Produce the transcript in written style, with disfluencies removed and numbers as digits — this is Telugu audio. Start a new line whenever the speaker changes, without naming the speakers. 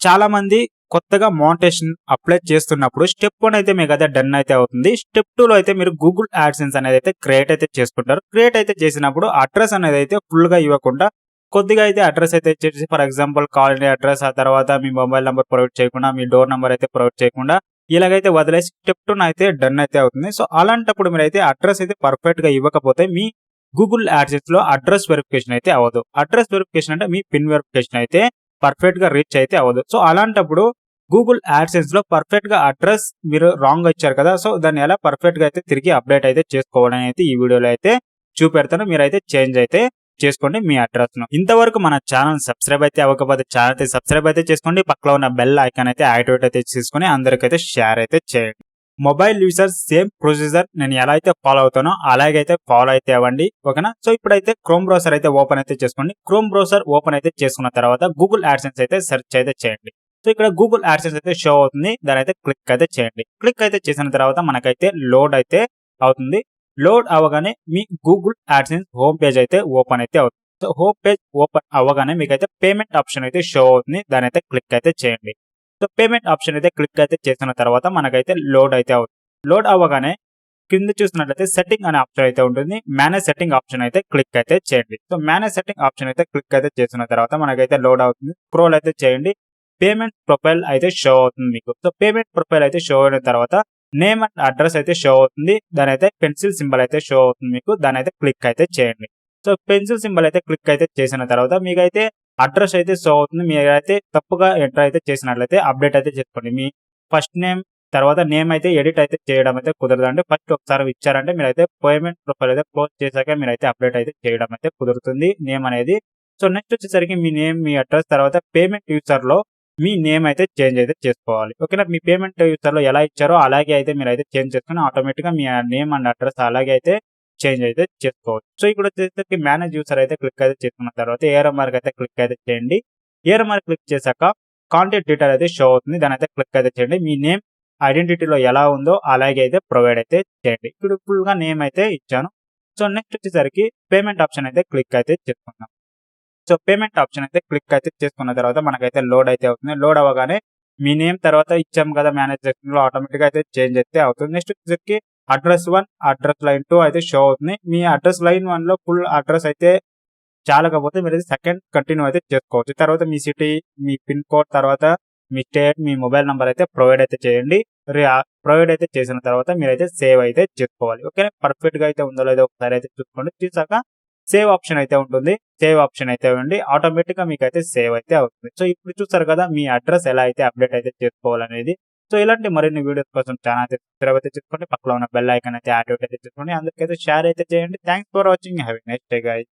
చాలా మంది కొత్తగా మోనటైజేషన్ అప్లై చేస్తున్నప్పుడు స్టెప్ 1 అయితే మీకైతే డన్ అయితే అవుతుంది. స్టెప్ 2 లో అయితే మీరు గూగుల్ యాడ్సెన్స్ అనేది అయితే క్రియేట్ అయితే చేసుకుంటారు. క్రియేట్ అయితే చేసినప్పుడు అడ్రస్ అనేది అయితే ఫుల్ గా ఇవ్వకుండా కొద్దిగా అయితే అడ్రస్ అయితే ఇచ్చేసి ఫర్ ఎగ్జాంపుల్ కాలనీ అడ్రస్, ఆ తర్వాత మీ మొబైల్ నెంబర్ ప్రొవైడ్ చేయకుండా, మీ డోర్ నెంబర్ అయితే ప్రొవైడ్ చేయకుండా ఇలాగైతే వదిలేసి స్టెప్ 2 అయితే డన్ అయితే అవుతుంది. సో అలాంటప్పుడు మీరైతే అడ్రస్ అయితే పర్ఫెక్ట్ గా ఇవ్వకపోతే మీ గూగుల్ యాడ్సెన్స్ లో అడ్రస్ వెరిఫికేషన్ అయితే అవ్వదు. అడ్రస్ వెరిఫికేషన్ అంటే మీ పిన్ వెరిఫికేషన్ అయితే పర్ఫెక్ట్ గా రీచ్ అయితే అవ్వదు. సో అలాంటప్పుడు గూగుల్ యాడ్సెన్స్ లో పర్ఫెక్ట్ గా అడ్రస్ మీరు రాంగ్ ఇచ్చారు కదా, సో దాన్ని ఎలా పర్ఫెక్ట్ గా అయితే తిరిగి అప్డేట్ అయితే చేసుకోవడం అయితే ఈ వీడియోలో అయితే చూపెడతాను. మీరైతే చేంజ్ అయితే చేసుకోండి మీ అడ్రస్ ను. ఇంతవరకు మన ఛానల్ సబ్స్క్రైబ్ అయితే అవ్వకపోతే ఛానల్ అయితే సబ్స్క్రైబ్ అయితే చేసుకోండి. పక్కలో ఉన్న బెల్ ఐకాన్ అయితే యాక్టివేట్ అయితే చేసుకుని అందరికైతే షేర్ అయితే చేయండి. మొబైల్ యూజర్స్ సేమ్ ప్రొసీజర్ నేను ఎలా అయితే ఫాలో అవుతానో అలాగైతే ఫాలో అయితే అవ్వండి, ఓకేనా. సో ఇప్పుడైతే క్రోమ్ బ్రౌజర్ అయితే ఓపెన్ అయితే చేసుకోండి. క్రోమ్ బ్రౌజర్ ఓపెన్ అయితే చేసుకున్న తర్వాత గూగుల్ యాడ్సెన్స్ అయితే సెర్చ్ అయితే చేయండి. సో ఇక్కడ గూగుల్ యాడ్సెన్స్ అయితే షో అవుతుంది, దాని అయితే క్లిక్ అయితే చేయండి. క్లిక్ అయితే చేసిన తర్వాత మనకైతే లోడ్ అయితే అవుతుంది. లోడ్ అవ్వగానే మీ గూగుల్ యాడ్సెన్స్ హోమ్ పేజ్ అయితే ఓపెన్ అయితే అవుతుంది. సో హోమ్ పేజ్ ఓపెన్ అవ్వగానే మీకైతే పేమెంట్ ఆప్షన్ అయితే షో అవుతుంది, దాని అయితే క్లిక్ అయితే చేయండి. సో పేమెంట్ ఆప్షన్ అయితే క్లిక్ అయితే చేసిన తర్వాత మనకైతే లోడ్ అయితే అవుతుంది. లోడ్ అవ్వగానే కింద చూసినట్లయితే సెట్టింగ్ అనే ఆప్షన్ అయితే ఉంటుంది. మేనేజ్ సెట్టింగ్ ఆప్షన్ అయితే క్లిక్ అయితే చేయండి. సో మేనేజ్ సెట్టింగ్ ఆప్షన్ అయితే క్లిక్ అయితే చేసిన తర్వాత మనకైతే లోడ్ అవుతుంది. స్క్రోల్ అయితే చేయండి. పేమెంట్ ప్రొఫైల్ అయితే షో అవుతుంది మీకు. సో పేమెంట్ ప్రొఫైల్ అయితే షో అయిన తర్వాత నేమ్ అండ్ అడ్రస్ అయితే షో అవుతుంది. దాని అయితే పెన్సిల్ సింబల్ అయితే షో అవుతుంది మీకు. దాని అయితే క్లిక్ అయితే చేయండి. సో పెన్సిల్ సింబల్ అయితే క్లిక్ అయితే చేసిన తర్వాత మీకైతే అడ్రస్ అయితే షో అవుతుంది. మీరైతే తప్పుగా ఎంటర్ అయితే చేసినట్లయితే అప్డేట్ అయితే చేసుకోండి. మీ ఫస్ట్ నేమ్ తర్వాత నేమ్ అయితే ఎడిట్ అయితే చేయడం అయితే కుదరదండి. ఫస్ట్ ఒకసారి ఇచ్చారంటే మీరైతే పేమెంట్ ప్రొఫైల్ అయితే క్లోజ్ చేశాక మీరైతే అప్డేట్ అయితే చేయడం అయితే కుదురుతుంది నేమ్ అనేది. సో నెక్స్ట్ వచ్చేసరికి మీ నేమ్, మీ అడ్రస్ తర్వాత పేమెంట్ యూజర్ లో మీ నేమ్ అయితే చేంజ్ అయితే చేసుకోవాలి, ఓకేనా. మీ పేమెంట్ యూజర్ లో ఎలా ఇచ్చారో అలాగే అయితే మీరు అయితే చేంజ్ చేసుకుని ఆటోమేటిక్ గా మీ నేమ్ అండ్ అడ్రస్ అలాగే అయితే చేంజ్ అయితే చేసుకోవచ్చు. సో ఇక్కడ వచ్చేసరికి మేనేజ్ యూజర్ అయితే క్లిక్ అయితే చేసుకున్న తర్వాత ఏఆర్ మార్క్ అయితే క్లిక్ అయితే చేయండి. ఏఆర్ మార్క్ క్లిక్ చేశాక కాంటాక్ట్ డీటెయిల్ అయితే షో అవుతుంది, దాని అయితే క్లిక్ అయితే చేయండి. మీ నేమ్ ఐడెంటిటీలో ఎలా ఉందో అలాగే అయితే ప్రొవైడ్ అయితే చేయండి. ఇప్పుడు ఫుల్ గా నేమ్ అయితే ఇచ్చాను. సో నెక్స్ట్ వచ్చేసరికి పేమెంట్ ఆప్షన్ అయితే క్లిక్ అయితే చేసుకుందాం. సో పేమెంట్ ఆప్షన్ అయితే క్లిక్ అయితే చేసుకున్న తర్వాత మనకైతే లోడ్ అయితే అవుతుంది. లోడ్ అవ్వగానే మీ నేమ్ తర్వాత ఇచ్చాం కదా మేనేజ్ సెక్షన్ లో ఆటోమేటిక్ గా అయితే చేంజ్ అయితే అవుతుంది. నెక్స్ట్ వచ్చేసరికి అడ్రస్ 1, అడ్రస్ లైన్ 2 అయితే షో అవుతుంది. మీ అడ్రస్ లైన్ 1 లో ఫుల్ అడ్రస్ అయితే చాలకపోతే మీరు సెకండ్ కంటిన్యూ అయితే చేసుకోవచ్చు. తర్వాత మీ సిటీ, మీ పిన్ కోడ్, తర్వాత మీ స్టేట్, మీ మొబైల్ నంబర్ అయితే ప్రొవైడ్ అయితే చేయండి. ప్రొవైడ్ అయితే చేసిన తర్వాత మీరైతే సేవ్ అయితే చేసుకోవాలి, ఓకే. పర్ఫెక్ట్ గా అయితే ఉందో లేదో ఒకసారి అయితే చూసుకోండి. చూసాక సేవ్ ఆప్షన్ అయితే ఉంటుంది. సేవ్ ఆప్షన్ అయితే ఇవ్వండి, ఆటోమేటిక్ గా మీకు అయితే సేవ్ అయితే అవుతుంది. సో ఇప్పుడు చూసారు కదా మీ అడ్రస్ ఎలా అయితే అప్డేట్ అయితే చేసుకోవాలనేది. సో ఇలాంటి మరిన్ని వీడియోస్ కోసం ఛానల్ అయితే సబ్స్క్రైబ్ అయితే చేసుకోండి. పక్కన ఉన్న బెల్ ఐకాన్ అయితే యాక్టివేట్ అయితే చేసుకోండి. అందరికైతే షేర్ అయితే చేయండి. Thanks for watching. Have a nice day guys.